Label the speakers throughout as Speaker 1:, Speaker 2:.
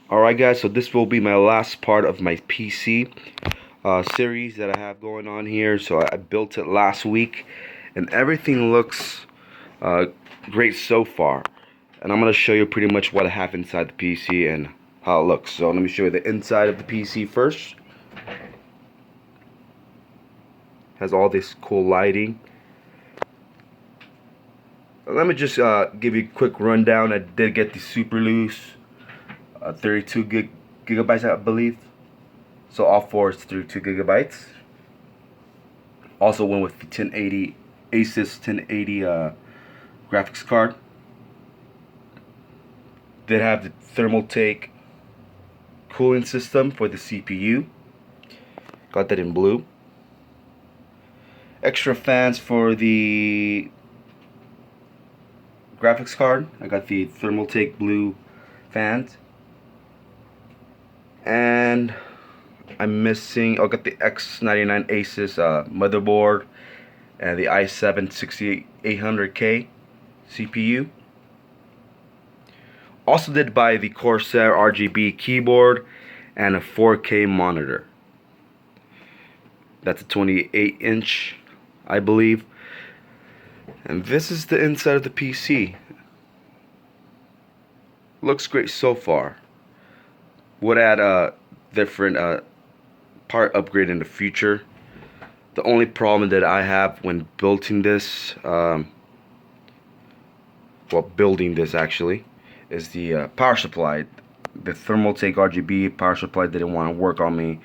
Speaker 1: Alright guys, so this will be my last part of my PC series that I have going on here. So I built it last week and everything looks great so far. And I'm going to show you pretty much what I have inside the PC and how it looks. So let me show you the inside of the PC first. Has all this cool lighting. Let me just give you a quick rundown. I did get the super loose 32 gigabytes, I believe. So all four is 32 gigabytes. Also went with the 1080 Asus 1080 graphics card. Did have the Thermaltake cooling system for the CPU. Got that in blue. Extra fans for the graphics card. I got the Thermaltake blue fans. And I'm missing, I got the X99 Asus motherboard and the i7 6800K CPU. Also did buy the Corsair RGB keyboard and a 4K monitor. That's a 28-inch, I believe. And this is the inside of the PC. Looks great so far. Would add a different part upgrade in the future. The only problem that I have when building this, building this actually, is the power supply. The Thermaltake RGB power supply didn't want to work on me.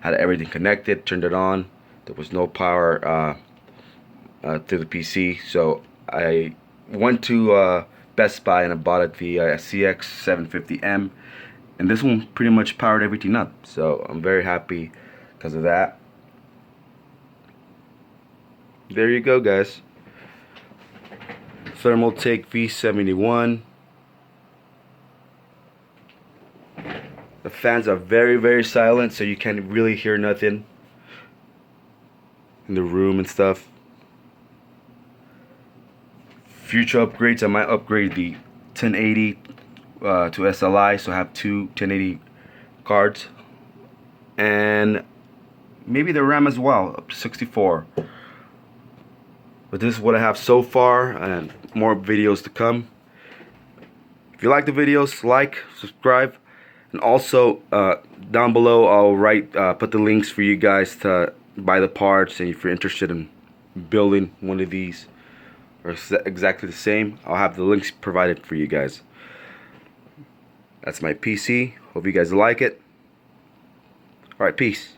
Speaker 1: Had everything connected, turned it on. There was no power through the PC, so I went to Best Buy and I bought it the CX750M. And this one pretty much powered everything up. So I'm very happy because of that. There you go, guys. Thermaltake V71. The fans are very silent, so you can't really hear nothing in the room and stuff. Future upgrades, I might upgrade the 1080 to SLI, so I have two 1080 cards, and maybe the RAM as well, up to 64. But this is what I have so far, and more videos to come. If you like the videos, like, subscribe, and also down below I'll put the links for you guys to buy the parts, and if you're interested in building one of these or exactly the same, I'll have the links provided for you guys. That's my PC. Hope you guys like it. Alright, peace.